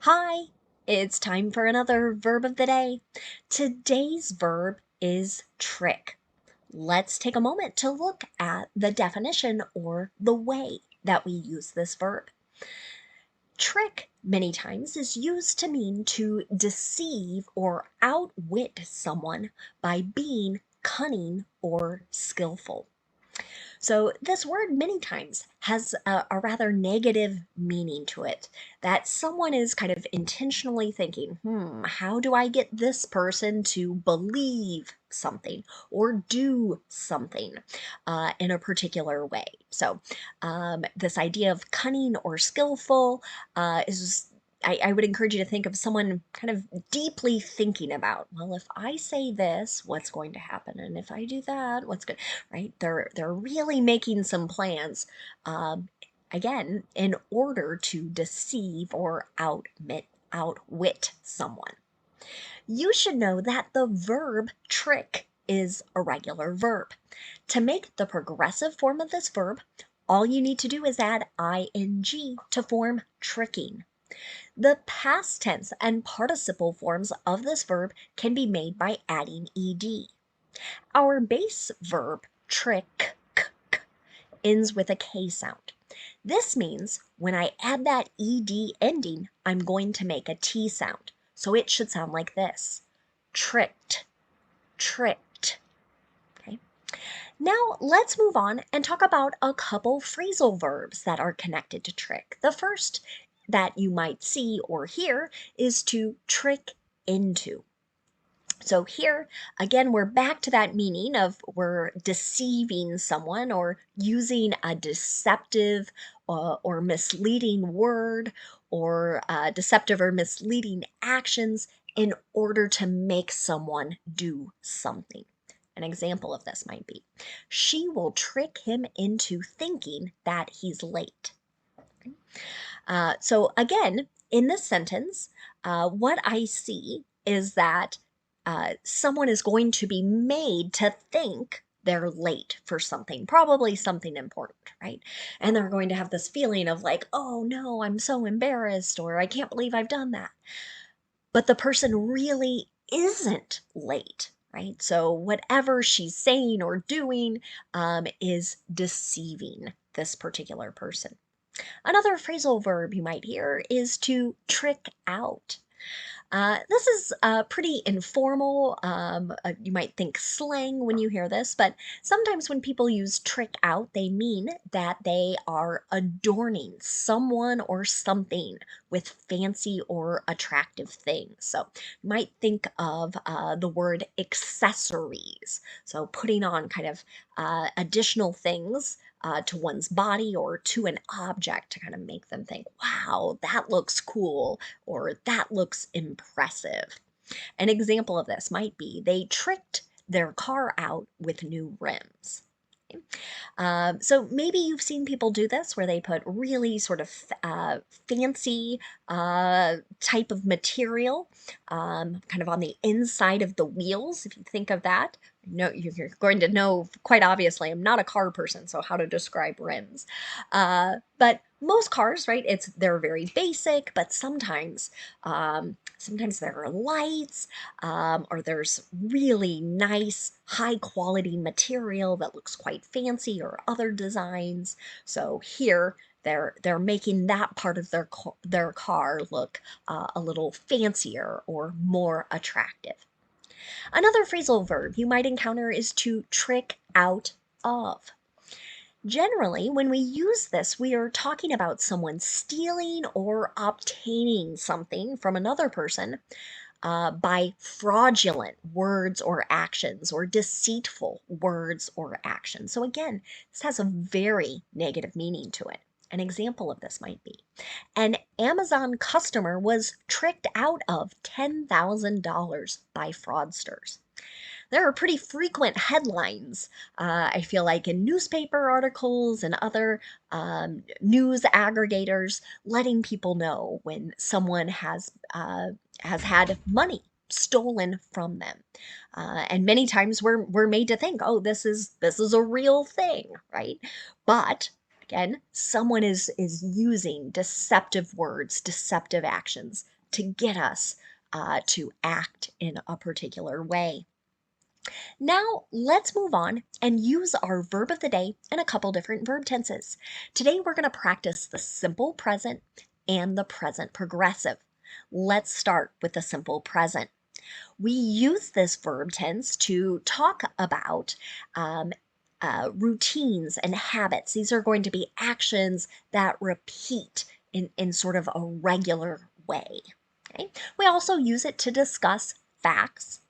Hi, it's time for another verb of the day. Today's verb is trick. Let's take a moment to look at the definition or the way that we use this verb. Trick, many times, is used to mean to deceive or outwit someone by being cunning or skillful. So this word many times has a rather negative meaning to it, that someone is kind of intentionally thinking, how do I get this person to believe something or do something in a particular way? So this idea of cunning or skillful is I would encourage you to think of someone kind of deeply thinking about, well, if I say this, what's going to happen? And if I do that, what's good? Right? They're really making some plans, again, in order to deceive or outwit someone. You should know that the verb trick is a regular verb. To make the progressive form of this verb, all you need to do is add ing to form tricking. The past tense and participle forms of this verb can be made by adding ed. Our base verb, trick, ends with a K sound. This means when I add that ed ending, I'm going to make a T sound. So it should sound like this: tricked, tricked. Okay. Now let's move on and talk about a couple phrasal verbs that are connected to trick. The first that you might see or hear is to trick into. So here, again, we're back to that meaning of we're deceiving someone or using a deceptive or misleading word or deceptive or misleading actions in order to make someone do something. An example of this might be, she will trick him into thinking that he's late. So again, in this sentence, what I see is that someone is going to be made to think they're late for something, probably something important, right? And they're going to have this feeling of like, oh no, I'm so embarrassed, or I can't believe I've done that. But the person really isn't late, right? So whatever she's saying or doing is deceiving this particular person. Another phrasal verb you might hear is to trick out. This is pretty informal. You might think slang when you hear this, but sometimes when people use trick out, they mean that they are adorning someone or something with fancy or attractive things. So you might think of the word accessories. So putting on kind of additional things to one's body or to an object to kind of make them think, wow, that looks cool, or that looks impressive. An example of this might be they tricked their car out with new rims. So maybe you've seen people do this where they put really sort of fancy type of material kind of on the inside of the wheels, if you think of that. No, you're going to know quite obviously, I'm not a car person, so how to describe rims. But most cars, right, they're very basic, but sometimes there are lights, or there's really nice, high quality material that looks quite fancy or other designs. So here, they're making that part of their car look a little fancier or more attractive. Another phrasal verb you might encounter is to trick out of. Generally, when we use this, we are talking about someone stealing or obtaining something from another person by fraudulent words or actions or deceitful words or actions. So, again, this has a very negative meaning to it. An example of this might be, an Amazon customer was tricked out of $10,000 by fraudsters. There are pretty frequent headlines, I feel like, in newspaper articles and other news aggregators, letting people know when someone has had money stolen from them. And many times we're made to think, oh, this is a real thing, right? But again, someone is using deceptive words, deceptive actions to get us to act in a particular way. Now, let's move on and use our verb of the day in a couple different verb tenses. Today, we're going to practice the simple present and the present progressive. Let's start with the simple present. We use this verb tense to talk about routines and habits. These are going to be actions that repeat in sort of a regular way. Okay? We also use it to discuss facts.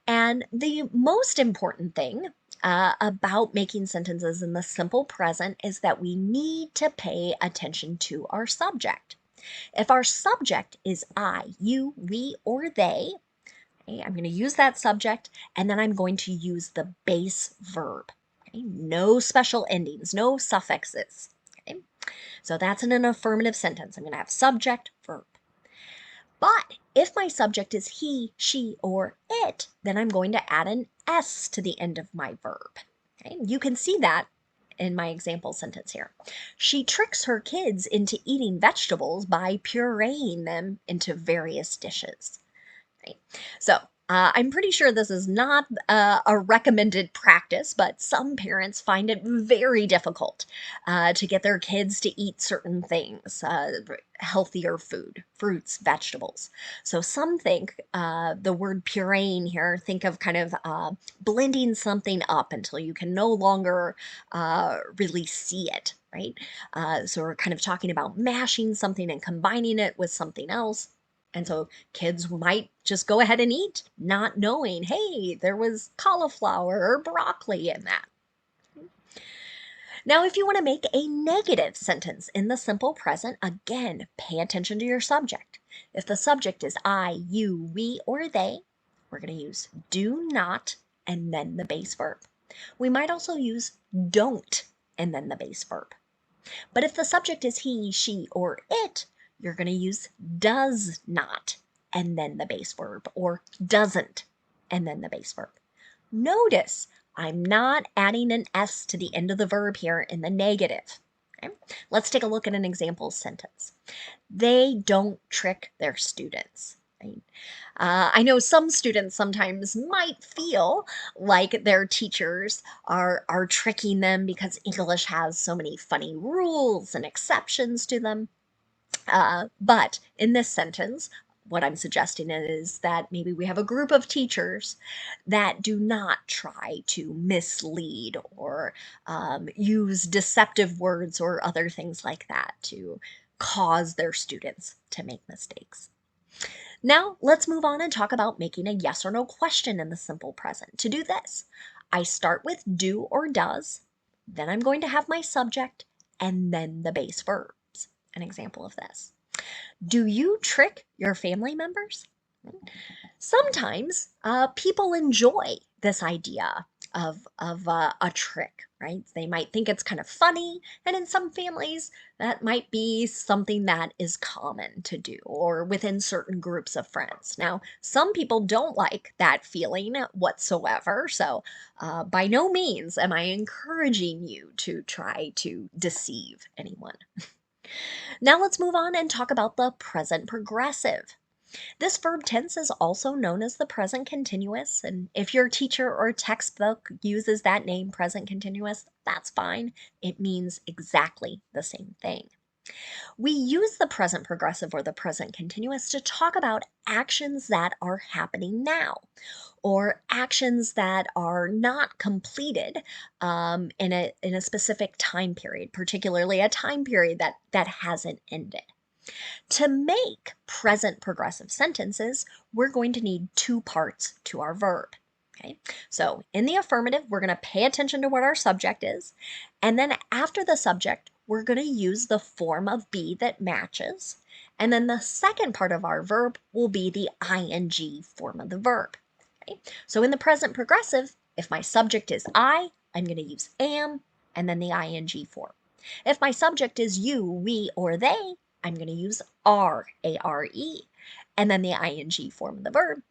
And the most important thing about making sentences in the simple present is that we need to pay attention to our subject. If our subject is I, you, we, or they, okay, I'm going to use that subject and then I'm going to use the base verb. Okay? No special endings, no suffixes. Okay? So that's in an affirmative sentence. I'm going to have subject, verb. But if my subject is he, she, or it, then I'm going to add an S to the end of my verb. Okay? You can see that in my example sentence here. She tricks her kids into eating vegetables by pureeing them into various dishes. Right? So I'm pretty sure this is not a recommended practice, but some parents find it very difficult to get their kids to eat certain things, healthier food, fruits, vegetables. So some think the word pureeing here, think of kind of blending something up until you can no longer really see it, right? So we're kind of talking about mashing something and combining it with something else. And so kids might just go ahead and eat, not knowing, hey, there was cauliflower or broccoli in that. Now, if you want to make a negative sentence in the simple present, again, pay attention to your subject. If the subject is I, you, we, or they, we're going to use do not and then the base verb. We might also use don't and then the base verb. But if the subject is he, she, or it, you're going to use does not and then the base verb, or doesn't and then the base verb. Notice I'm not adding an S to the end of the verb here in the negative. Okay? Let's take a look at an example sentence. They don't trick their students. Right? I know some students sometimes might feel like their teachers are tricking them because English has so many funny rules and exceptions to them. But in this sentence, what I'm suggesting is that maybe we have a group of teachers that do not try to mislead or use deceptive words or other things like that to cause their students to make mistakes. Now, let's move on and talk about making a yes or no question in the simple present. To do this, I start with do or does, then I'm going to have my subject, and then the base verbs. An example of this. Do you trick your family members? Sometimes people enjoy this idea of a trick, right? They might think it's kind of funny, and in some families, that might be something that is common to do or within certain groups of friends. Now, some people don't like that feeling whatsoever, so by no means am I encouraging you to try to deceive anyone. Now let's move on and talk about the present progressive. This verb tense is also known as the present continuous, and if your teacher or textbook uses that name, present continuous, that's fine. It means exactly the same thing. We use the present progressive or the present continuous to talk about actions that are happening now, or actions that are not completed in a specific time period, particularly a time period that hasn't ended. To make present progressive sentences, we're going to need two parts to our verb. Okay, so in the affirmative, we're going to pay attention to what our subject is, and then after the subject, we're going to use the form of be that matches, and then the second part of our verb will be the ing form of the verb. Okay, so in the present progressive, if my subject is I'm going to use am and then the ing form. If my subject is you, we, or they, I'm going to use are, A-R-E, and then the ing form of the verb.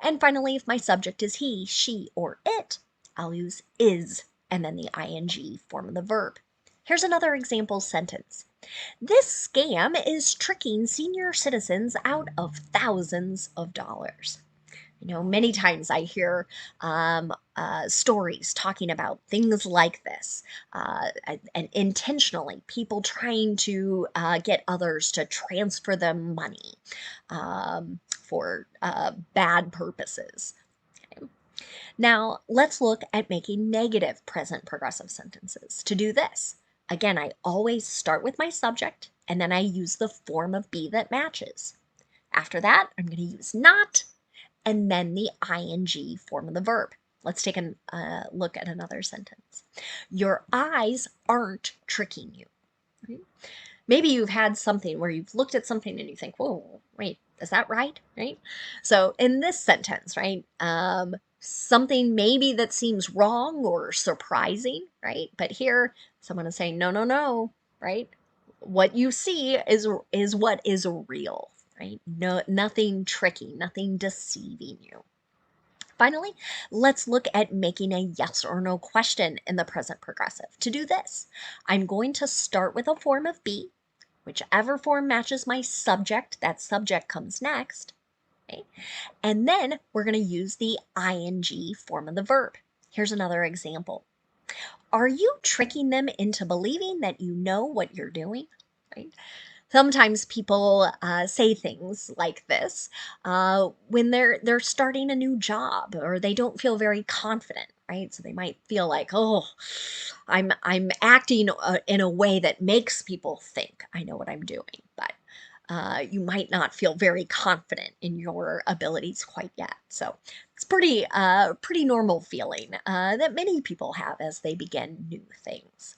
And finally, if my subject is he, she, or it, I'll use is, and then the ing form of the verb. Here's another example sentence. This scam is tricking senior citizens out of thousands of dollars. Many times I hear stories talking about things like this, and intentionally people trying to get others to transfer them money for bad purposes. Now, let's look at making negative present progressive sentences. To do this, again, I always start with my subject and then I use the form of be that matches. After that, I'm going to use not and then the ing form of the verb. Let's take a look at another sentence. Your eyes aren't tricking you. Right? Maybe you've had something where you've looked at something and you think, whoa, wait, is that right? Right? So in this sentence, right, something maybe that seems wrong or surprising, right? But here, someone is saying, no, no, no, right? What you see is what is real, right? No, nothing tricky, nothing deceiving you. Finally, let's look at making a yes or no question in the present progressive. To do this, I'm going to start with a form of be. Whichever form matches my subject, that subject comes next. Okay? And then we're going to use the ing form of the verb. Here's another example. Are you tricking them into believing that you know what you're doing? Right? Sometimes people say things like this when they're starting a new job or they don't feel very confident, right? So they might feel like, oh, I'm acting in a way that makes people think I know what I'm doing, but you might not feel very confident in your abilities quite yet. So it's pretty normal feeling that many people have as they begin new things.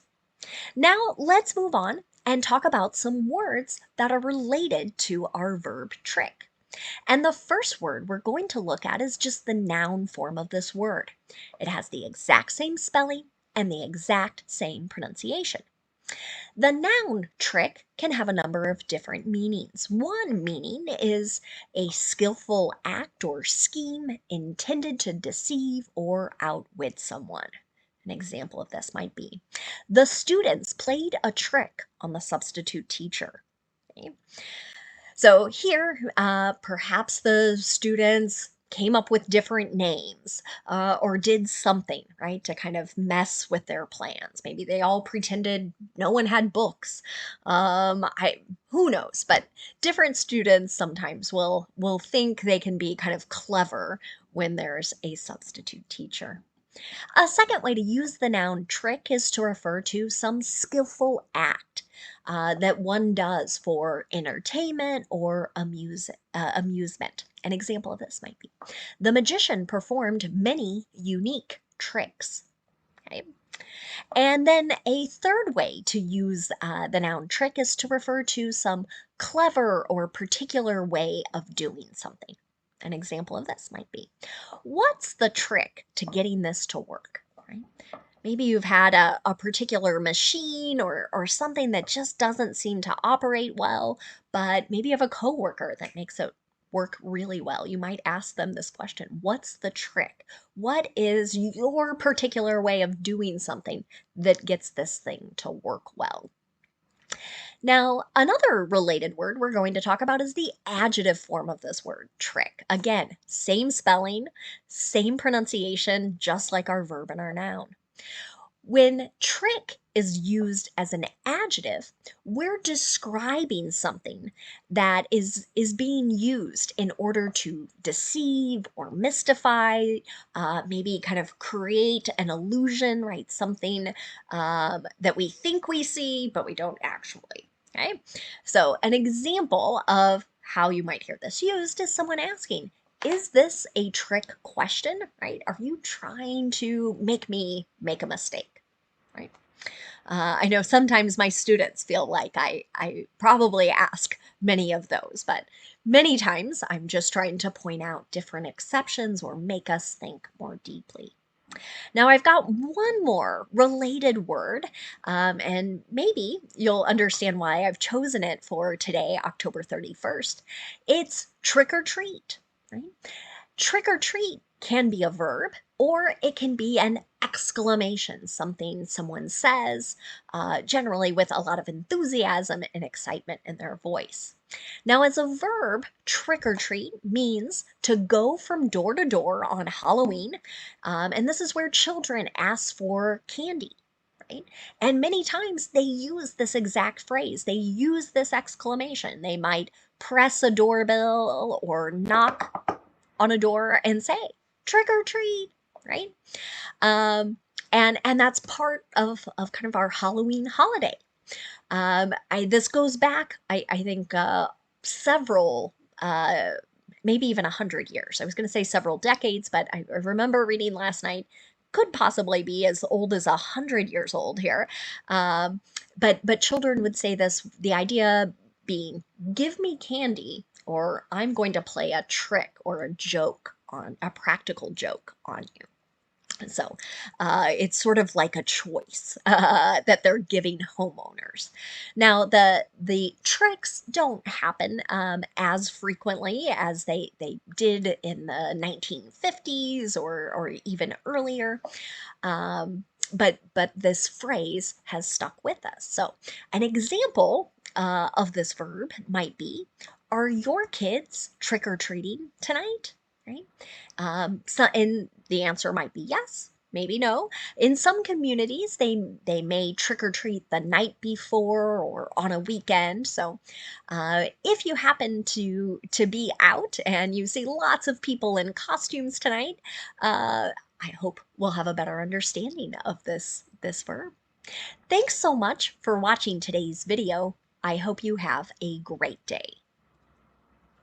Now let's move on and talk about some words that are related to our verb trick. And the first word we're going to look at is just the noun form of this word. It has the exact same spelling and the exact same pronunciation. The noun trick can have a number of different meanings. One meaning is a skillful act or scheme intended to deceive or outwit someone. An example of this might be, the students played a trick on the substitute teacher. Okay? So here, perhaps the students came up with different names or did something, right, to kind of mess with their plans. Maybe they all pretended no one had books. Who knows? But different students sometimes will think they can be kind of clever when there's a substitute teacher. A second way to use the noun trick is to refer to some skillful act that one does for entertainment or amusement. An example of this might be, the magician performed many unique tricks. Okay? And then a third way to use the noun trick is to refer to some clever or particular way of doing something. An example of this might be, what's the trick to getting this to work? Right? Maybe you've had a particular machine or something that just doesn't seem to operate well, but maybe you have a coworker that makes it work really well. You might ask them this question, what's the trick? What is your particular way of doing something that gets this thing to work well? Now, another related word we're going to talk about is the adjective form of this word, trick. Again, same spelling, same pronunciation, just like our verb and our noun. When trick is used as an adjective, we're describing something that is being used in order to deceive or mystify, maybe kind of create an illusion, right? Something that we think we see, but we don't actually. Okay, so an example of how you might hear this used is someone asking, is this a trick question, right? Are you trying to make me make a mistake, right? I know sometimes my students feel like I probably ask many of those, but many times I'm just trying to point out different exceptions or make us think more deeply. Now I've got one more related word, and maybe you'll understand why I've chosen it for today, October 31st. It's trick or treat, right? Trick or treat can be a verb or it can be an exclamation, something someone says, generally with a lot of enthusiasm and excitement in their voice. Now, as a verb, trick or treat means to go from door to door on Halloween, and this is where children ask for candy. Right? And many times they use this exact phrase. They use this exclamation. They might press a doorbell or knock on a door and say trick or treat, right? And that's part of kind of our Halloween holiday. This goes back, I think, several, maybe even 100 years. I was going to say several decades, but I remember reading last night. Could possibly be as old as 100 years old here, but children would say this. The idea being, "Give me candy, or I'm going to play a trick or a joke on a practical joke on you." So it's sort of like a choice that they're giving homeowners. Now, the tricks don't happen as frequently as they did in the 1950s or even earlier. But this phrase has stuck with us. So an example of this verb might be, "Are your kids trick or treating tonight?" Right? And the answer might be yes, maybe no. In some communities, they may trick or treat the night before or on a weekend. So, if you happen to be out and you see lots of people in costumes tonight, I hope we'll have a better understanding of this verb. Thanks so much for watching today's video. I hope you have a great day.